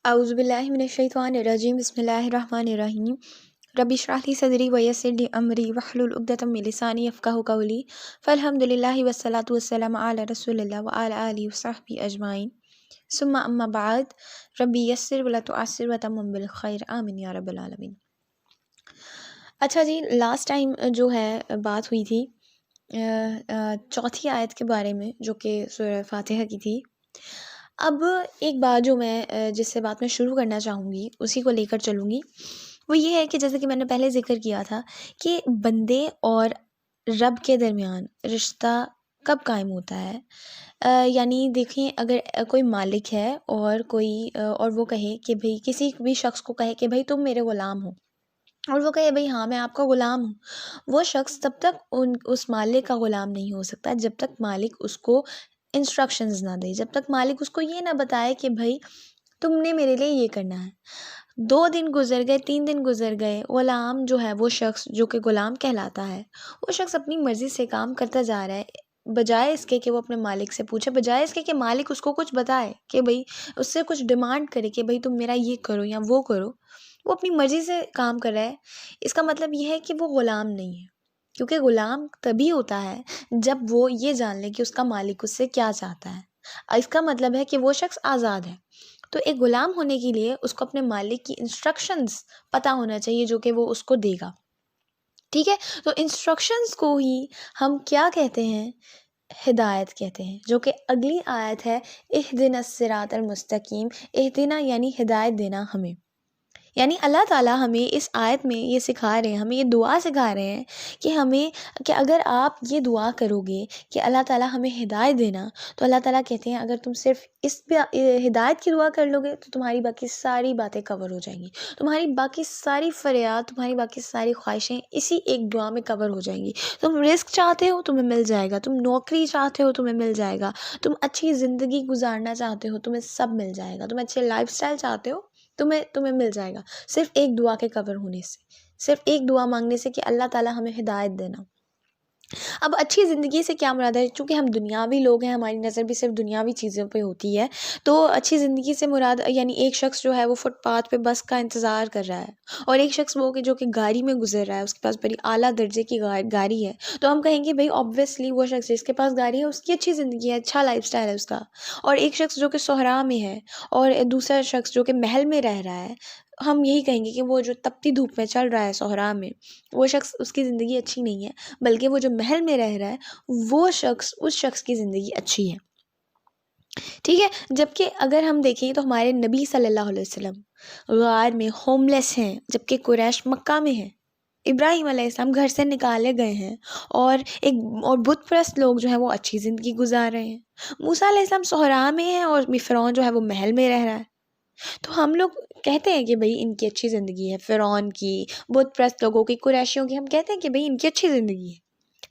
اعوذ باللہ من الشیطان الرجیم بسم اللہ الرحمن الرحیم رب اشرح لی صدری ویسر لی امری واحلل عقدۃ من لسانی یفقہوا قولی فالحمد للہ والصلاۃ والسلام علی رسول اللہ وعلی آلہ وصحبہ اجمعین ثم اما بعد ربی یسر ولا تعسر وتمم بالخیر آمین یا رب العالمین۔ اچھا جی، لاسٹ ٹائم جو ہے بات ہوئی تھی چوتھی آیت کے بارے میں جو کہ سورہ فاتحہ کی تھی۔ اب ایک بات جو میں جس سے بات میں شروع کرنا چاہوں گی اسی کو لے کر چلوں گی، وہ یہ ہے کہ جیسے کہ میں نے پہلے ذکر کیا تھا کہ بندے اور رب کے درمیان رشتہ کب قائم ہوتا ہے۔ یعنی دیکھیں، اگر کوئی مالک ہے اور اور وہ کہے کہ بھئی کسی بھی شخص کو کہے کہ بھئی تم میرے غلام ہو، اور وہ کہے بھئی ہاں میں آپ کا غلام ہوں، وہ شخص تب تک اس مالک کا غلام نہیں ہو سکتا جب تک مالک اس کو انسٹرکشنز نہ دے، جب تک مالک اس کو یہ نہ بتائے کہ بھئی تم نے میرے لیے یہ کرنا ہے۔ 2 دن گزر گئے، 3 دن گزر گئے، غلام جو ہے وہ شخص جو کہ غلام کہلاتا ہے، وہ شخص اپنی مرضی سے کام کرتا جا رہا ہے، بجائے اس کے کہ وہ اپنے مالک سے پوچھے، بجائے اس کے کہ مالک اس کو کچھ بتائے کہ بھئی اس سے کچھ ڈیمانڈ کرے کہ بھئی تم میرا یہ کرو یا وہ کرو، وہ اپنی مرضی سے کام کر رہا ہے۔ اس کا مطلب یہ ہے کہ وہ غلام نہیں ہے، کیونکہ غلام تبھی ہوتا ہے جب وہ یہ جان لے کہ اس کا مالک اس سے کیا چاہتا ہے۔ اس کا مطلب ہے کہ وہ شخص آزاد ہے۔ تو ایک غلام ہونے کے لیے اس کو اپنے مالک کی انسٹرکشنز پتہ ہونا چاہیے جو کہ وہ اس کو دے گا، ٹھیک ہے؟ تو انسٹرکشنز کو ہی ہم کیا کہتے ہیں؟ ہدایت کہتے ہیں، جو کہ اگلی آیت ہے اہدنا الصراط المستقیم۔ اہدنا یعنی ہدایت دینا ہمیں، یعنی اللہ تعالیٰ ہمیں اس آیت میں یہ سکھا رہے ہیں، ہمیں یہ دعا سکھا رہے ہیں کہ اگر آپ یہ دعا کرو گے کہ اللہ تعالیٰ ہمیں ہدایت دینا، تو اللہ تعالیٰ کہتے ہیں اگر تم صرف اس ہدایت کی دعا کر لو گے تو تمہاری باقی ساری باتیں کور ہو جائیں گی، تمہاری باقی ساری فریاد، تمہاری باقی ساری خواہشیں اسی ایک دعا میں کور ہو جائیں گی۔ تم رزق چاہتے ہو تمہیں مل جائے گا، تم نوکری چاہتے ہو تمہیں مل جائے گا، تم اچھی زندگی گزارنا چاہتے ہو تمہیں سب مل جائے گا، تم اچھے لائف سٹائل چاہتے ہو تمہیں مل جائے گا، صرف ایک دعا کے کور ہونے سے، صرف ایک دعا مانگنے سے کہ اللہ تعالیٰ ہمیں ہدایت دینا۔ اب اچھی زندگی سے کیا مراد ہے؟ چونکہ ہم دنیاوی لوگ ہیں، ہماری نظر بھی صرف دنیاوی چیزوں پہ ہوتی ہے، تو اچھی زندگی سے مراد یعنی ایک شخص جو ہے وہ فٹ پاتھ پہ بس کا انتظار کر رہا ہے، اور ایک شخص وہ کہ جو کہ گاڑی میں گزر رہا ہے، اس کے پاس بڑی اعلیٰ درجے کی گاڑی ہے، تو ہم کہیں گے بھئی آبویسلی وہ شخص جس کے پاس گاڑی ہے اس کی اچھی زندگی ہے، اچھا لائف سٹائل ہے اس کا۔ اور ایک شخص جو کہ صحرا میں ہے اور دوسرا شخص جو کہ محل میں رہ رہا ہے، ہم یہی کہیں گے کہ وہ جو تپتی دھوپ میں چل رہا ہے صحرا میں، وہ شخص اس کی زندگی اچھی نہیں ہے، بلکہ وہ جو محل میں رہ رہا ہے وہ شخص، اس شخص کی زندگی اچھی ہے، ٹھیک ہے؟ جبکہ اگر ہم دیکھیں تو ہمارے نبی صلی اللہ علیہ وسلم غار میں ہوم لیس ہیں، جبکہ قریش مکہ میں ہیں۔ ابراہیم علیہ السلام گھر سے نکالے گئے ہیں، اور بت پرست لوگ جو ہیں وہ اچھی زندگی گزار رہے ہیں۔ موسیٰ علیہ السلام صحرا میں ہیں اور فرعون جو ہے وہ محل میں رہ رہا ہے۔ تو ہم لوگ کہتے ہیں کہ بھئی ان کی اچھی زندگی ہے، فرعون کی، بت پرست لوگوں کی، قریشیوں کی، ہم کہتے ہیں کہ بھئی ان کی اچھی زندگی ہے،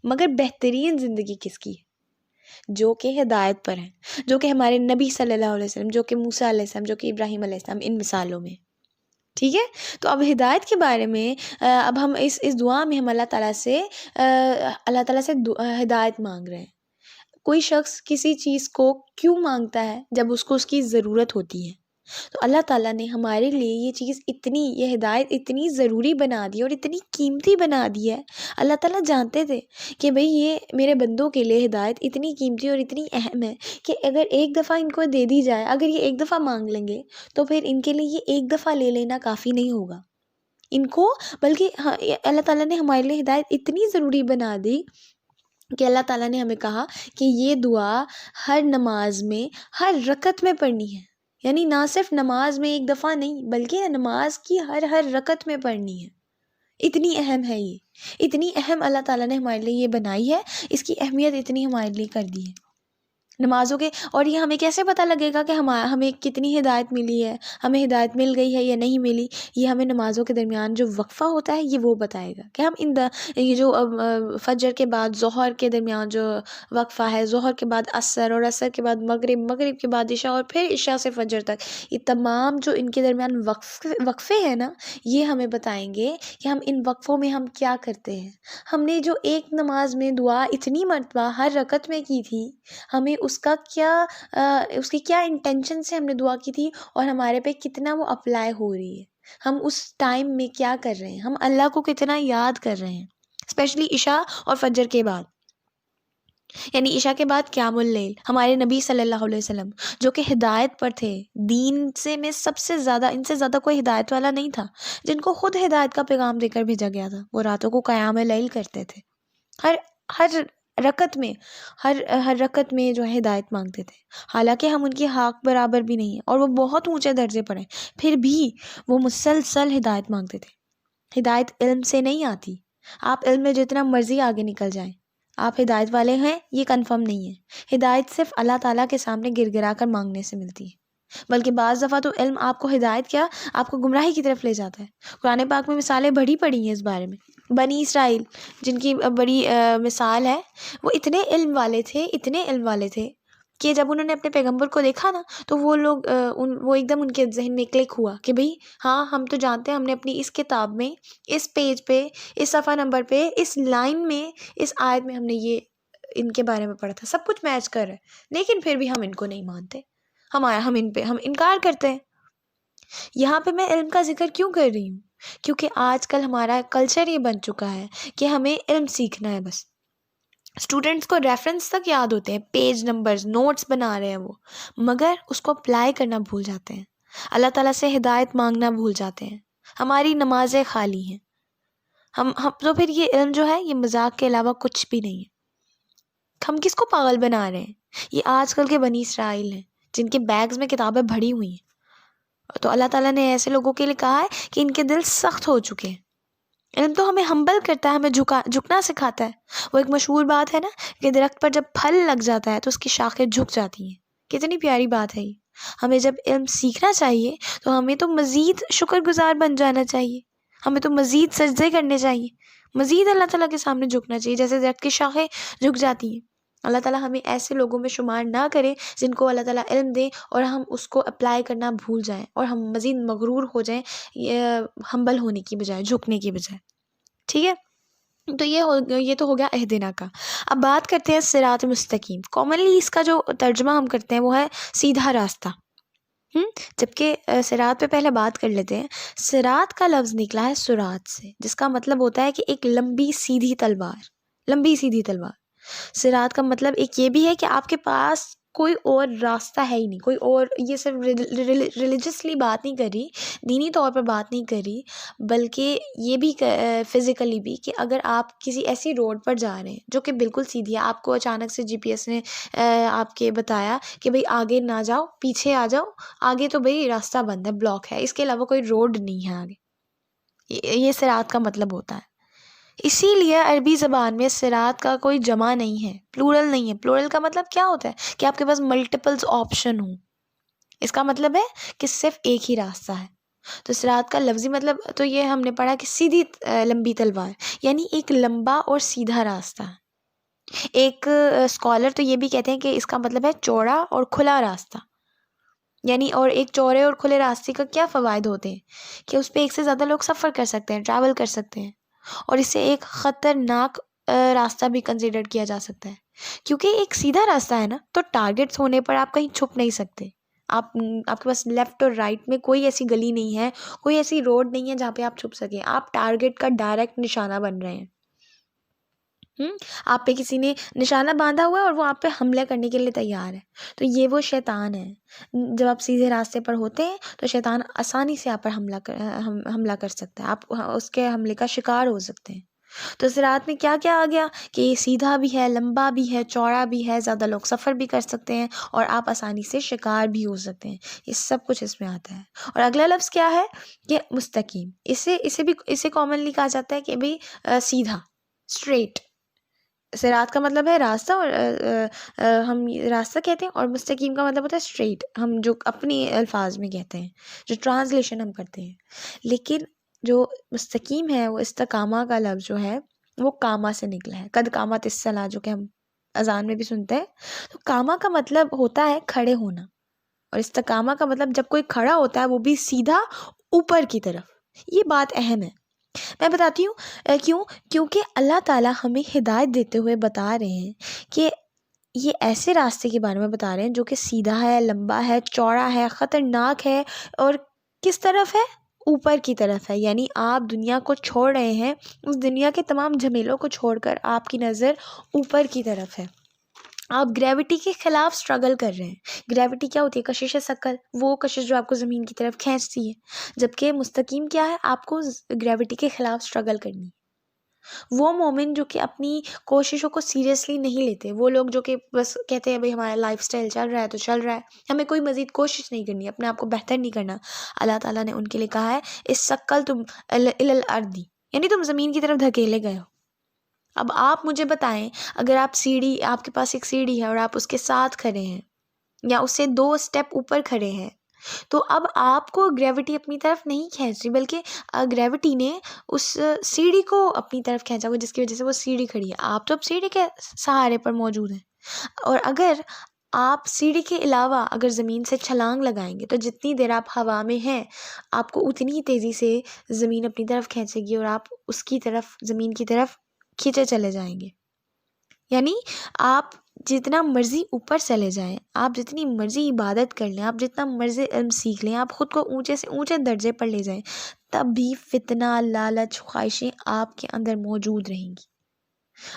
مگر بہترین زندگی کس کی ہے؟ جو کہ ہدایت پر ہیں، جو کہ ہمارے نبی صلی اللہ علیہ وسلم، جو کہ موسیٰ علیہ السلام، جو کہ ابراہیم علیہ السلام، ان مثالوں میں، ٹھیک ہے؟ تو اب ہدایت کے بارے میں اب ہم اس دعا میں ہم اللہ تعالیٰ سے ہدایت مانگ رہے ہیں۔ کوئی شخص کسی چیز کو کیوں مانگتا ہے؟ جب اس کو اس کی ضرورت ہوتی ہے۔ تو اللہ تعالیٰ نے ہمارے لیے یہ ہدایت اتنی ضروری بنا دی اور اتنی قیمتی بنا دی ہے۔ اللہ تعالیٰ جانتے تھے کہ بھئی یہ میرے بندوں کے لیے ہدایت اتنی قیمتی اور اتنی اہم ہے کہ اگر ایک دفعہ ان کو دے دی جائے، اگر یہ ایک دفعہ مانگ لیں گے تو پھر ان کے لیے یہ ایک دفعہ لے لینا کافی نہیں ہوگا ان کو، بلکہ اللہ تعالیٰ نے ہمارے لیے ہدایت اتنی ضروری بنا دی کہ اللہ تعالیٰ نے ہمیں کہا کہ یہ دعا ہر نماز میں، ہر رکعت میں پڑھنی ہے، یعنی نہ صرف نماز میں ایک دفعہ نہیں بلکہ نماز کی ہر رکعت میں پڑھنی ہے۔ اتنی اہم ہے یہ، اتنی اہم اللہ تعالیٰ نے ہمارے لیے یہ بنائی ہے، اس کی اہمیت اتنی ہمارے لیے کر دی ہے نمازوں کے۔ اور یہ ہمیں کیسے پتہ لگے گا کہ ہمیں کتنی ہدایت ملی ہے، ہمیں ہدایت مل گئی ہے یا نہیں ملی؟ یہ ہمیں نمازوں کے درمیان جو وقفہ ہوتا ہے یہ وہ بتائے گا کہ ہم یہ جو فجر کے بعد ظہر کے درمیان جو وقفہ ہے، ظہر کے بعد عصر، اور عصر کے بعد مغرب، مغرب کے بعد عشاء، اور پھر عشاء سے فجر تک، یہ تمام جو ان کے درمیان وقفے ہیں نا، یہ ہمیں بتائیں گے کہ ہم ان وقفوں میں ہم کیا کرتے ہیں۔ ہم نے جو ایک نماز میں دعا اتنی مرتبہ ہر رکعت میں کی تھی، ہمیں اس کا کیا اس کی کیا انٹینشن سے ہم نے دعا کی تھی اور ہمارے پہ کتنا وہ اپلائی ہو رہی ہے. ہم اس ٹائم میں کیا کر رہے ہیں, ہم اللہ کو کتنا یاد کر رہے ہیں, اسپیشلی عشاء اور فجر کے بعد. یعنی عشاء کے بعد قیام اللیل. ہمارے نبی صلی اللہ علیہ وسلم جو کہ ہدایت پر تھے, دین سے میں سب سے زیادہ, ان سے زیادہ کوئی ہدایت والا نہیں تھا, جن کو خود ہدایت کا پیغام دے کر بھیجا گیا تھا, وہ راتوں کو قیام اللیل کرتے تھے. ہر ہر رکعت میں ہر رکعت میں جو ہے ہدایت مانگتے تھے. حالانکہ ہم ان کی حق برابر بھی نہیں ہیں اور وہ بہت اونچے درجے پر ہیں, پھر بھی وہ مسلسل ہدایت مانگتے تھے. ہدایت علم سے نہیں آتی. آپ علم میں جتنا مرضی آگے نکل جائیں, آپ ہدایت والے ہیں یہ کنفرم نہیں ہے. ہدایت صرف اللہ تعالیٰ کے سامنے گر گرا کر مانگنے سے ملتی ہے. بلکہ بعض دفعہ تو علم آپ کو ہدایت کیا, آپ کو گمراہی کی طرف لے جاتا ہے. قرآن پاک میں مثالیں بڑی پڑی ہیں اس بارے میں. بنی اسرائیل جن کی بڑی مثال ہے, وہ اتنے علم والے تھے کہ جب انہوں نے اپنے پیغمبر کو دیکھا نا, تو وہ لوگ وہ ایک دم ان کے ذہن میں کلک ہوا کہ بھئی ہاں, ہم تو جانتے ہیں, ہم نے اپنی اس کتاب میں, اس پیج پہ, اس صفحہ نمبر پہ, اس لائن میں, اس آیت میں ہم نے یہ ان کے بارے میں پڑھا تھا, سب کچھ میچ کر رہا ہے, لیکن پھر بھی ہم ان کو نہیں مانتے, ہم انکار کرتے ہیں. یہاں پہ میں علم کا ذکر کیوں کر رہی ہوں؟ کیونکہ آج کل ہمارا کلچر یہ بن چکا ہے کہ ہمیں علم سیکھنا ہے بس. اسٹوڈنٹس کو ریفرنس تک یاد ہوتے ہیں, پیج نمبرز, نوٹس بنا رہے ہیں وہ, مگر اس کو اپلائی کرنا بھول جاتے ہیں. اللہ تعالیٰ سے ہدایت مانگنا بھول جاتے ہیں. ہماری نمازیں خالی ہیں. ہم تو پھر یہ علم جو ہے یہ مذاق کے علاوہ کچھ بھی نہیں ہے. ہم کس کو پاگل بنا رہے ہیں؟ یہ آج کل کے بنی اسرائیل ہیں جن کے بیگز میں کتابیں بھری ہوئی ہیں. تو اللہ تعالیٰ نے ایسے لوگوں کے لیے کہا ہے کہ ان کے دل سخت ہو چکے ہیں. علم تو ہمیں ہمبل کرتا ہے, ہمیں جھکنا سکھاتا ہے. وہ ایک مشہور بات ہے نا کہ درخت پر جب پھل لگ جاتا ہے تو اس کی شاخیں جھک جاتی ہیں. کتنی پیاری بات ہے یہ. ہمیں جب علم سیکھنا چاہیے تو ہمیں تو مزید شکر گزار بن جانا چاہیے, ہمیں تو مزید سجدے کرنے چاہیے, مزید اللہ تعالیٰ کے سامنے جھکنا چاہیے, جیسے درخت کی شاخیں جھک جاتی ہیں. اللہ تعالیٰ ہمیں ایسے لوگوں میں شمار نہ کرے جن کو اللہ تعالیٰ علم دے اور ہم اس کو اپلائی کرنا بھول جائیں اور ہم مزید مغرور ہو جائیں, ہمبل ہونے کی بجائے, جھکنے کی بجائے. ٹھیک ہے, تو یہ تو ہو گیا اہدنا کا. اب بات کرتے ہیں صراط مستقیم. کامنلی اس کا جو ترجمہ ہم کرتے ہیں وہ ہے سیدھا راستہ. جبکہ صراط پہ پہلے بات کر لیتے ہیں. صراط کا لفظ نکلا ہے سرات سے, جس کا مطلب ہوتا ہے کہ ایک لمبی سیدھی تلوار. صراط کا مطلب ایک یہ بھی ہے کہ آپ کے پاس کوئی اور راستہ ہے ہی نہیں, کوئی اور. یہ صرف ریلیجسلی بات نہیں کر رہی, دینی طور پر بات نہیں کر رہی, بلکہ یہ بھی فزیکلی بھی, کہ اگر آپ کسی ایسی روڈ پر جا رہے ہیں جو کہ بالکل سیدھی ہے, آپ کو اچانک سے GPS نے آپ کے بتایا کہ بھئی آگے نہ جاؤ, پیچھے آ جاؤ, آگے تو بھئی راستہ بند ہے, بلاک ہے, اس کے علاوہ کوئی روڈ نہیں ہے آگے. یہ صراط کا مطلب ہوتا ہے. اسی لیے عربی زبان میں صراط کا کوئی جمع نہیں ہے, پلورل نہیں ہے. پلورل کا مطلب کیا ہوتا ہے کہ آپ کے پاس ملٹیپلز آپشن ہوں. اس کا مطلب ہے کہ صرف ایک ہی راستہ ہے. تو صراط کا لفظی مطلب تو یہ ہم نے پڑھا کہ سیدھی لمبی تلوار, یعنی ایک لمبا اور سیدھا راستہ. ایک اسکالر تو یہ بھی کہتے ہیں کہ اس کا مطلب ہے چوڑا اور کھلا راستہ. یعنی اور ایک چوڑے اور کھلے راستے کا کیا فوائد ہوتے ہیں کہ اس پہ ایک سے زیادہ لوگ سفر کر سکتے ہیں, ٹریول کر سکتے ہیں, اور اسے ایک خطرناک راستہ بھی کنسیڈر کیا جا سکتا ہے. کیونکہ ایک سیدھا راستہ ہے نا, تو ٹارگٹس ہونے پر آپ کہیں چھپ نہیں سکتے. آپ کے پاس لیفٹ اور رائٹ میں کوئی ایسی گلی نہیں ہے, کوئی ایسی روڈ نہیں ہے جہاں پہ آپ چھپ سکیں. آپ ٹارگٹ کا ڈائریکٹ نشانہ بن رہے ہیں. آپ پہ کسی نے نشانہ باندھا ہوا ہے اور وہ آپ پہ حملہ کرنے کے لیے تیار ہے. تو یہ وہ شیطان ہے. جب آپ سیدھے راستے پر ہوتے ہیں تو شیطان آسانی سے آپ پر حملہ کر سکتا ہے, آپ اس کے حملے کا شکار ہو سکتے ہیں. تو صراط میں کیا کیا آ گیا کہ یہ سیدھا بھی ہے, لمبا بھی ہے, چوڑا بھی ہے, زیادہ لوگ سفر بھی کر سکتے ہیں, اور آپ آسانی سے شکار بھی ہو سکتے ہیں. یہ سب کچھ اس میں آتا ہے. اور اگلا لفظ کیا ہے کہ مستقیم. اسے کامنلی کہا جاتا ہے کہ بھئی سیدھا, اسٹریٹ. صراط کا مطلب ہے راستہ, اور ہم راستہ کہتے ہیں, اور مستقیم کا مطلب ہوتا ہے اسٹریٹ, ہم جو اپنی الفاظ میں کہتے ہیں, جو ٹرانسلیشن ہم کرتے ہیں. لیکن جو مستقیم ہے وہ استقامہ کا لفظ جو ہے وہ کاما سے نکلا ہے. قد قامت الصلاۃ جو کہ ہم اذان میں بھی سنتے ہیں. تو کاما کا مطلب ہوتا ہے کھڑے ہونا, اور استقامہ کا مطلب جب کوئی کھڑا ہوتا ہے وہ بھی سیدھا اوپر کی طرف. یہ بات اہم ہے. میں بتاتی ہوں کیوں. کیونکہ اللہ تعالیٰ ہمیں ہدایت دیتے ہوئے بتا رہے ہیں کہ یہ ایسے راستے کے بارے میں بتا رہے ہیں جو کہ سیدھا ہے، لمبا ہے، چوڑا ہے، خطرناک ہے، اور کس طرف ہے؟ اوپر کی طرف ہے. یعنی آپ دنیا کو چھوڑ رہے ہیں، اس دنیا کے تمام جھمیلوں کو چھوڑ کر آپ کی نظر اوپر کی طرف ہے. آپ گریوٹی کے خلاف سٹرگل کر رہے ہیں. گریوٹی کیا ہوتی ہے؟ کشش ثقل، وہ کشش جو آپ کو زمین کی طرف کھینچتی ہے. جبکہ مستقیم کیا ہے؟ آپ کو گریوٹی کے خلاف سٹرگل کرنی ہے. وہ مومن جو کہ اپنی کوششوں کو سیریسلی نہیں لیتے، وہ لوگ جو کہ بس کہتے ہیں بھئی ہمارا لائف سٹائل چل رہا ہے تو چل رہا ہے، ہمیں کوئی مزید کوشش نہیں کرنی، اپنے آپ کو بہتر نہیں کرنا. اللہ تعالیٰ نے ان کے لیے کہا ہے اس سکل تم الارض، یعنی تم زمین کی طرف دھکیلے گئے ہو. اب آپ مجھے بتائیں، اگر آپ کے پاس ایک سیڑھی ہے اور آپ اس کے ساتھ کھڑے ہیں یا اس سے 2 اسٹیپ اوپر کھڑے ہیں، تو اب آپ کو گریوٹی اپنی طرف نہیں کھینچ رہی، بلکہ گریوٹی نے اس سیڑھی کو اپنی طرف کھینچا ہوا، جس کی وجہ سے وہ سیڑھی کھڑی ہے. آپ تو اب سیڑھی کے سہارے پر موجود ہیں. اور اگر آپ سیڑھی کے علاوہ اگر زمین سے چھلانگ لگائیں گے تو جتنی دیر آپ ہوا میں ہیں، آپ کو اتنی ہی تیزی سے زمین اپنی طرف کھینچے گی اور آپ اس کی طرف، زمین کی طرف کھینچے چلے جائیں گے. یعنی آپ جتنا مرضی اوپر چلے جائیں، آپ جتنی مرضی عبادت کر لیں، آپ جتنا مرضی علم سیکھ لیں، آپ خود کو اونچے سے اونچے درجے پر لے جائیں، تب بھی فتنہ، لالچ، خواہشیں آپ کے اندر موجود رہیں گی.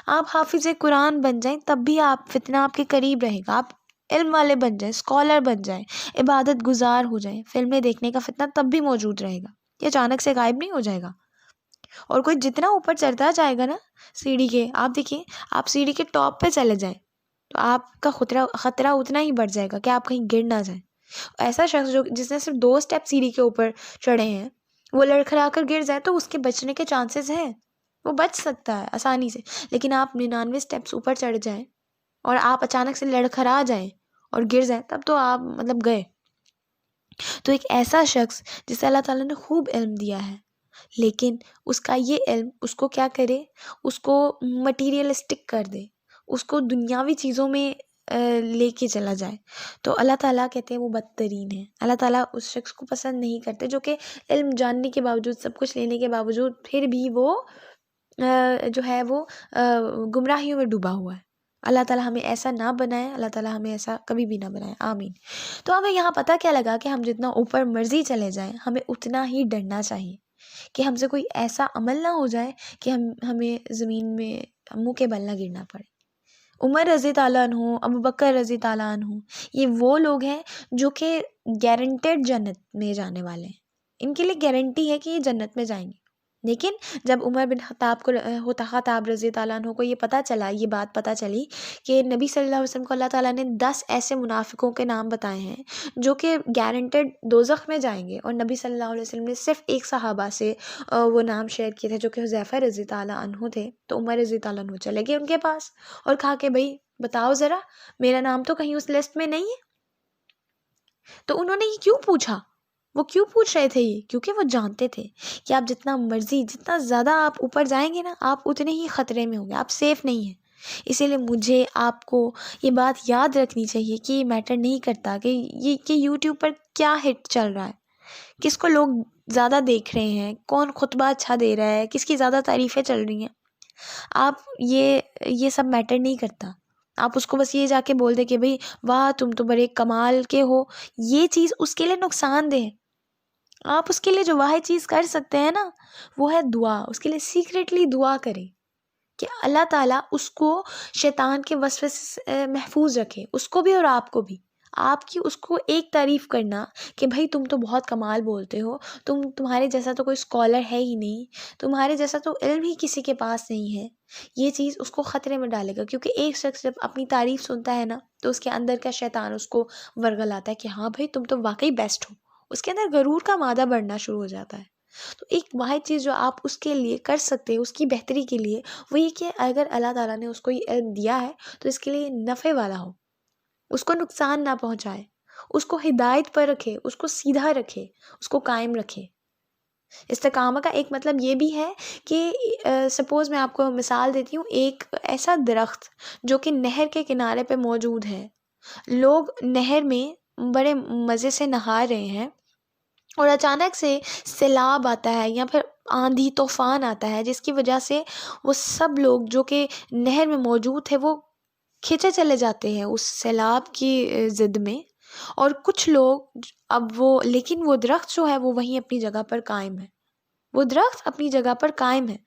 آپ حافظ قرآن بن جائیں تب بھی فتنہ آپ کے قریب رہے گا. آپ علم والے بن جائیں، اسکالر بن جائیں، عبادت گزار ہو جائیں، فلمیں دیکھنے کا فتنہ تب بھی موجود رہے گا. یہ اچانک سے غائب نہیں ہو جائے گا. اور کوئی جتنا اوپر چڑھتا جائے گا نا سیڑھی کے، آپ دیکھیں، آپ سیڑھی کے ٹاپ پہ چلے جائیں تو آپ کا خطرہ اتنا ہی بڑھ جائے گا کہ آپ کہیں گر نہ جائیں. ایسا شخص جس نے صرف 2 اسٹیپ سیڑھی کے اوپر چڑھے ہیں، وہ لڑکھڑا کر گر جائے تو اس کے بچنے کے چانسز ہیں، وہ بچ سکتا ہے آسانی سے. لیکن آپ 99 اسٹیپس اوپر چڑھ جائیں اور آپ اچانک سے لڑکھڑا جائیں اور گر جائیں، تب تو آپ گئے. تو ایک ایسا شخص جسے اللہ تعالیٰ نے خوب علم دیا ہے، لیکن اس کا یہ علم اس کو کیا کرے؟ اس کو مٹیریلسٹک کر دے، اس کو دنیاوی چیزوں میں لے کے چلا جائے، تو اللہ تعالیٰ کہتے ہیں وہ بدترین ہے. اللہ تعالیٰ اس شخص کو پسند نہیں کرتے جو کہ علم جاننے کے باوجود، سب کچھ لینے کے باوجود پھر بھی وہ جو ہے وہ گمراہیوں میں ڈوبا ہوا ہے. اللہ تعالیٰ ہمیں ایسا نہ بنائے، اللہ تعالیٰ ہمیں ایسا کبھی بھی نہ بنائے، آمین. تو ہمیں یہاں پتہ کیا لگا کہ ہم جتنا اوپر مرضی چلے جائیں، ہمیں اتنا ہی ڈرنا چاہیے کہ ہم سے کوئی ایسا عمل نہ ہو جائے کہ ہمیں زمین میں منہ کے بل نہ گرنا پڑے. عمر رضی تعالیٰ عنہ، ابو بکر رضی تعالیٰ عنہ، یہ وہ لوگ ہیں جو کہ گارنٹیڈ جنت میں جانے والے ہیں. ان کے لیے گارنٹی ہے کہ یہ جنت میں جائیں گے. لیکن جب عمر بن خطاب رضی تعالیٰ عنہ کو یہ بات پتہ چلی کہ نبی صلی اللہ علیہ وسلم کو اللہ تعالیٰ نے 10 ایسے منافقوں کے نام بتائے ہیں جو کہ گارنٹیڈ دوزخ میں جائیں گے، اور نبی صلی اللہ علیہ وسلم نے صرف ایک صحابہ سے وہ نام شیئر کیے تھے جو کہ حذیفہ رضی تعالیٰ عنہ تھے، تو عمر رضی تعالیٰ عنہ چلے گئے ان کے پاس اور کہا کہ بھائی بتاؤ ذرا، میرا نام تو کہیں اس لسٹ میں نہیں ہے. تو انہوں نے یہ کیوں پوچھا؟ وہ کیوں پوچھ رہے تھے یہ؟ کیونکہ وہ جانتے تھے کہ آپ جتنا زیادہ آپ اوپر جائیں گے نا، آپ اتنے ہی خطرے میں ہوں گے، آپ سیف نہیں ہیں. اسی لیے مجھے آپ کو یہ بات یاد رکھنی چاہیے کہ یہ میٹر نہیں کرتا کہ یوٹیوب پر کیا ہٹ چل رہا ہے، کس کو لوگ زیادہ دیکھ رہے ہیں، کون خطبہ اچھا دے رہا ہے، کس کی زیادہ تعریفیں چل رہی ہیں. آپ یہ سب میٹر نہیں کرتا. آپ اس کو بس یہ جا کے بول دیں کہ بھئی واہ تم تو بڑے کمال کے ہو، یہ چیز اس کے لیے نقصان دہ ہے. آپ اس کے لیے جو واحد چیز کر سکتے ہیں نا، وہ ہے دعا. اس کے لیے سیکریٹلی دعا کریں کہ اللہ تعالیٰ اس کو شیطان کے وسوسے سے محفوظ رکھے، اس کو بھی اور آپ کو بھی. آپ کی اس کو ایک تعریف کرنا کہ بھائی تم تو بہت کمال بولتے ہو، تمہارے جیسا تو کوئی اسکالر ہے ہی نہیں، تمہارے جیسا تو علم ہی کسی کے پاس نہیں ہے، یہ چیز اس کو خطرے میں ڈالے گا. کیونکہ ایک شخص جب اپنی تعریف سنتا ہے نا، تو اس کے اندر کا شیطان اس کو ورگلاتا ہے کہ ہاں بھائی تم تو واقعی بیسٹ ہو. اس کے اندر غرور کا مادہ بڑھنا شروع ہو جاتا ہے. تو ایک واحد چیز جو آپ اس کے لیے کر سکتے ہیں، اس کی بہتری کے لیے، وہ یہ کہ اگر اللہ تعالیٰ نے اس کو یہ علم دیا ہے تو اس کے لیے نفع والا ہو، اس کو نقصان نہ پہنچائے، اس کو ہدایت پر رکھے، اس کو سیدھا رکھے، اس کو قائم رکھے. استقامت کا ایک مطلب یہ بھی ہے کہ سپوز میں آپ کو مثال دیتی ہوں، ایک ایسا درخت جو کہ نہر کے کنارے پہ موجود ہے، لوگ نہر میں بڑے مزے سے نہا رہے ہیں اور اچانک سے سیلاب آتا ہے یا پھر آندھی طوفان آتا ہے، جس کی وجہ سے وہ سب لوگ جو کہ نہر میں موجود تھے وہ کھینچے چلے جاتے ہیں اس سیلاب کی زد میں، اور کچھ لوگ لیکن وہ درخت جو ہے وہ وہیں اپنی جگہ پر قائم ہے، وہ درخت اپنی جگہ پر قائم ہے۔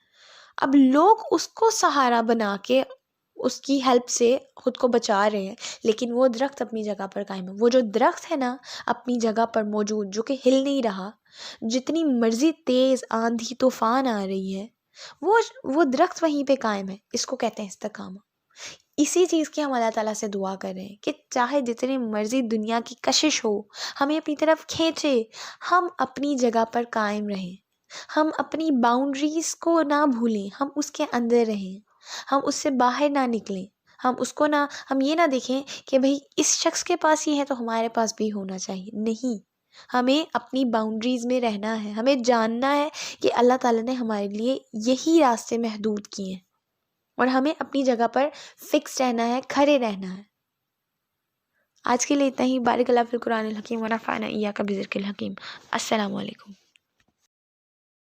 اب لوگ اس کو سہارا بنا کے اس کی ہیلپ سے خود کو بچا رہے ہیں، لیکن وہ درخت اپنی جگہ پر قائم ہے۔ وہ جو درخت ہے نا اپنی جگہ پر موجود، جو کہ ہل نہیں رہا، جتنی مرضی تیز آندھی طوفان آ رہی ہے، وہ درخت وہیں پہ قائم ہے۔ اس کو کہتے ہیں استقامہ۔ اسی چیز کی ہم اللہ تعالیٰ سے دعا کر رہے ہیں کہ چاہے جتنی مرضی دنیا کی کشش ہو، ہمیں اپنی طرف کھینچے، ہم اپنی جگہ پر قائم رہیں، ہم اپنی باؤنڈریز کو نہ بھولیں، ہم اس کے اندر رہیں، ہم اس سے باہر نہ نکلیں، ہم یہ نہ دیکھیں کہ بھئی اس شخص کے پاس یہ ہے تو ہمارے پاس بھی ہونا چاہیے۔ نہیں، ہمیں اپنی باؤنڈریز میں رہنا ہے، ہمیں جاننا ہے کہ اللہ تعالیٰ نے ہمارے لیے یہی راستے محدود کیے ہیں، اور ہمیں اپنی جگہ پر فکس رہنا ہے، کھڑے رہنا ہے۔ آج کے لیے اتنا ہی۔ بارک اللہ فی القرآن الحکیم ونفعنا ایاک بذکر الحکیم۔ السلام علیکم۔